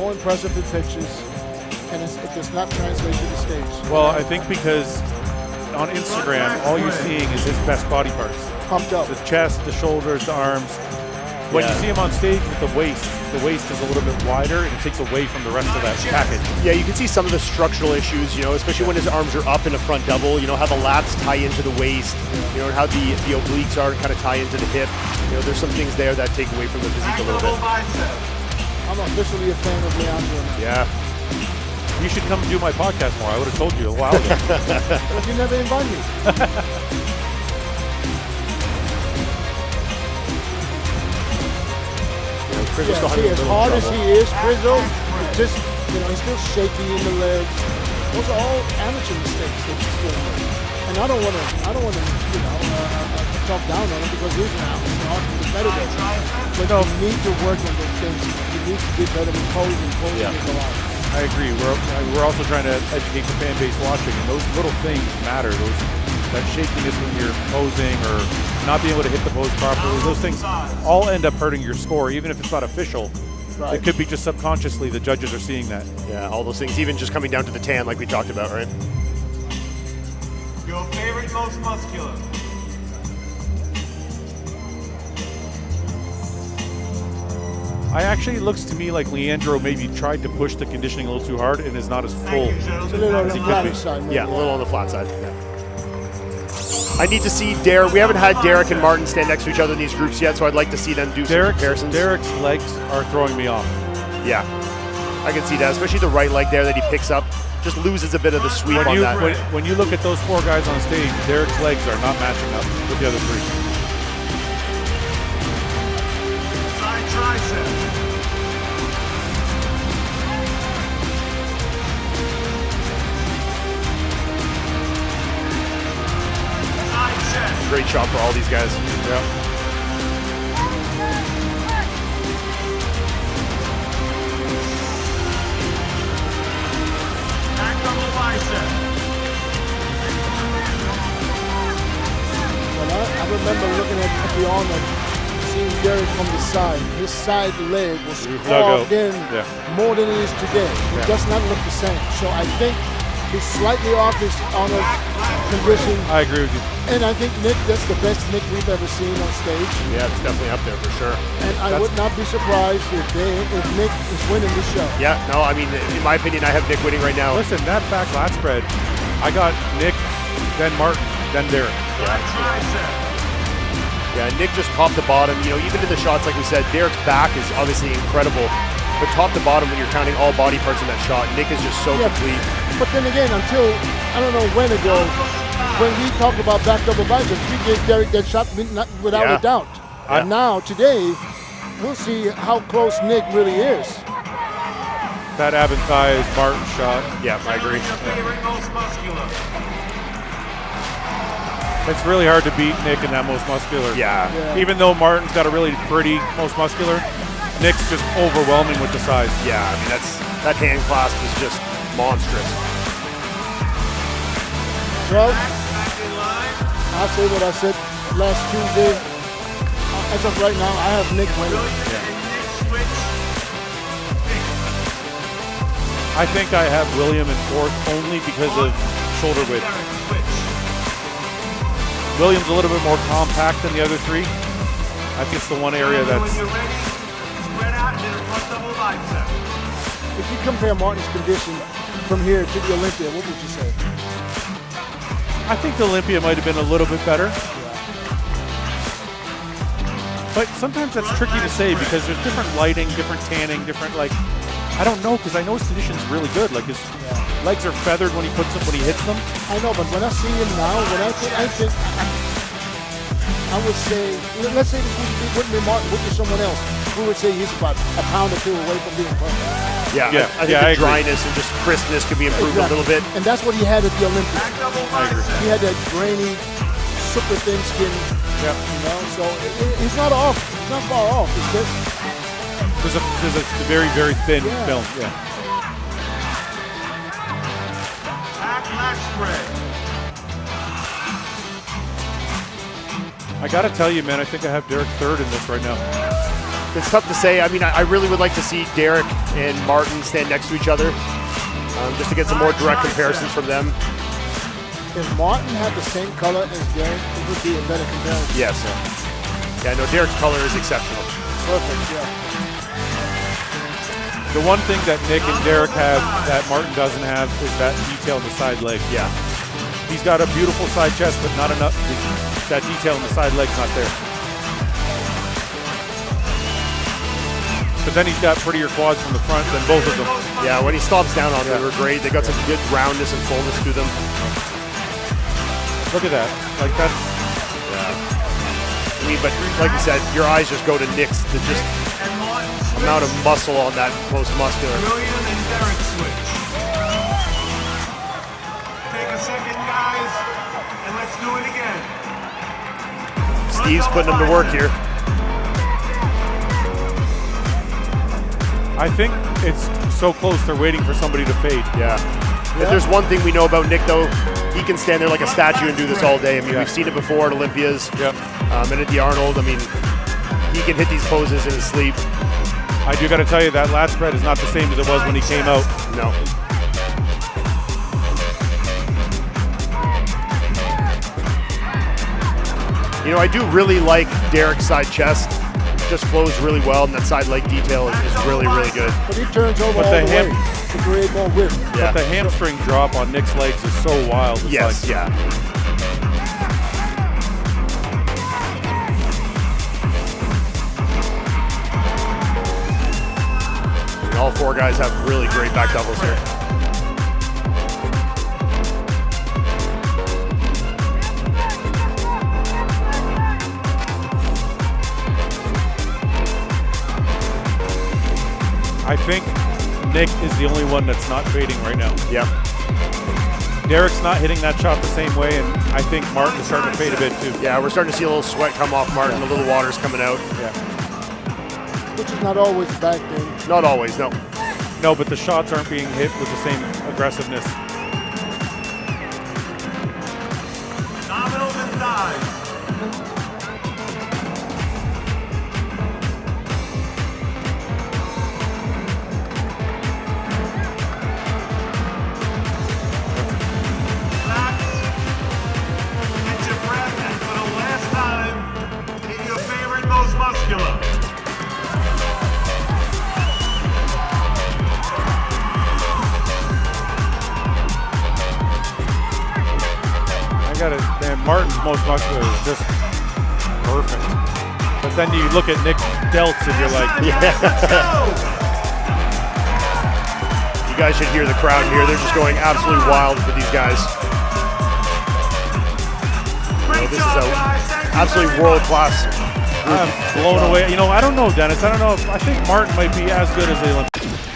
more impressive in pictures, and it does not translate to the stage. Well, I think because on Instagram, all you're seeing is his best body parts. Pumped up. The chest, the shoulders, the arms. When you see him on stage with the waist is a little bit wider, and it takes away from the rest of that package. Yeah, you can see some of the structural issues, especially when his arms are up in a front double, how the lats tie into the waist, and how the obliques are kind of tie into the hip. There's some things there that take away from the physique a little bit. I'm officially a fan of Leandro. Yeah. You should come do my podcast more. I would have told you a while ago. But you never invite me. As hard as he is, Rizzo, just he's still shaky in the legs. Those are all amateur mistakes that he's doing. And I don't want to, talk down on him because he's an amateur competitor. But you need to work on those things. You need to get better than closing and go out. I agree. We're also trying to educate the fan base watching, and those little things matter. That shakiness when you're posing or not being able to hit the pose properly, those things all end up hurting your score, even if it's not official. Right. It could be just subconsciously the judges are seeing that. Yeah, all those things, even just coming down to the tan like we talked about, right? Your favorite most muscular. It looks to me like Leandro maybe tried to push the conditioning a little too hard and is not as full. It's a little on the flat side. Yeah, a little on the flat side. Yeah. I need to see Derek. We haven't had Derek and Martin stand next to each other in these groups yet, so I'd like to see them do some comparisons. Derek's legs are throwing me off. Yeah, I can see that, especially the right leg there that he picks up. Just loses a bit of the sweep on that. When you look at those four guys on stage, Derek's legs are not matching up with the other three. Side tricep. Great shot for all these guys. Yeah. Back double bicep. Well, I remember looking at the arm and seeing Derek from the side. His side leg was carved in more than it is today. It does not look the same. So I think he's slightly off his armor condition. I agree with you. And I think Nick, that's the best Nick we've ever seen on stage. Yeah, it's definitely up there for sure. And I would not be surprised if Nick is winning the show. Yeah, no, I mean, in my opinion, I have Nick winning right now. Listen, that back lat spread, I got Nick, then Martin, then Derek. Yeah, Nick just top to bottom. Even in the shots, like we said, Derek's back is obviously incredible. But top to bottom, when you're counting all body parts in that shot, Nick is just so complete. But then again, until, I don't know when ago, when we talked about back double biceps, we gave Derek that shot without a doubt. And now, today, we'll see how close Nick really is. That ab and thighs Martin shot. Yeah, I agree. It's really hard to beat Nick in that most muscular. Yeah. Even though Martin's got a really pretty most muscular, Nick's just overwhelming with the size. Yeah, I mean, that hand clasp is just monstrous. Well, I'll say what I said last Tuesday. As of right now, I have Nick winning. I think I have William in fourth only because of shoulder width. William's a little bit more compact than the other three. I think it's the one area that's... If you compare Martin's condition from here to the Olympia, what would you say? I think the Olympia might have been a little bit better. But sometimes that's tricky to say because there's different lighting, different tanning, different I don't know because I know his condition's really good. Like his legs are feathered when he hits them. I know, but when I see him now, I would say, let's say it wouldn't be Martin, would be someone else. We would say he's about a pound or two away from being perfect. Yeah, I think the dryness and just crispness could be improved a little bit. And that's what he had at the Olympia. He had that grainy, super thin skin. Yeah. So he's not off. He's not far off. It's just there's a very, very thin film. Yeah. I gotta tell you, man, I think I have Derek third in this right now. It's tough to say. I mean, I really would like to see Derek and Martin stand next to each other, just to get some more direct comparisons from them. If Martin had the same color as Derek, it would be a better comparison. Yes. Yeah, no, Derek's color is exceptional. Perfect, yeah. The one thing that Nick and Derek have that Martin doesn't have is that detail in the side leg. Yeah. He's got a beautiful side chest, but not enough. That detail in the side leg's not there. But then he's got prettier quads from the front than both of them. Yeah, when he stomps down on them, they're great. They got some good roundness and fullness to them. Look at that. Like that's. Yeah. I mean, but like you said, your eyes just go to Nick's, the just amount of muscle on that most muscular. William and Derek switch. Take a second, guys, and let's do it again. Steve's putting them to work here. I think it's so close they're waiting for somebody to fade. Yeah. If there's one thing we know about Nick, though, he can stand there like a statue and do this all day. I mean, we've seen it before at Olympias and at the Arnold. I mean, he can hit these poses in his sleep. I do got to tell you, that lat spread is not the same as it was when he came out. No. You know, I do really like Derek's side chest. Just flows really well, and that side leg detail is really, really good. But he turns over all the way to create more width. Yeah. But the hamstring drop on Nick's legs is so wild. It's Yes, like, yeah. And all four guys have really great back doubles here. I think Nick is the only one that's not fading right now. Yep. Derek's not hitting that shot the same way, and I think Martin is starting to fade a bit too. Yeah, we're starting to see a little sweat come off Martin, a little water's coming out. Yeah. Which is not always a bad thing. Not always, no. No, but the shots aren't being hit with the same aggressiveness. Dominoes and dives. Muscular. I got it. Man, Martin's most muscular is just perfect. But then you look at Nick's delts and you're like, You guys should hear the crowd here. They're just going absolutely wild for these guys. You know, this is an absolutely world-class. I'm blown away. You know, I don't know, Dennis. I don't know. I think Martin might be as good as the Olympics.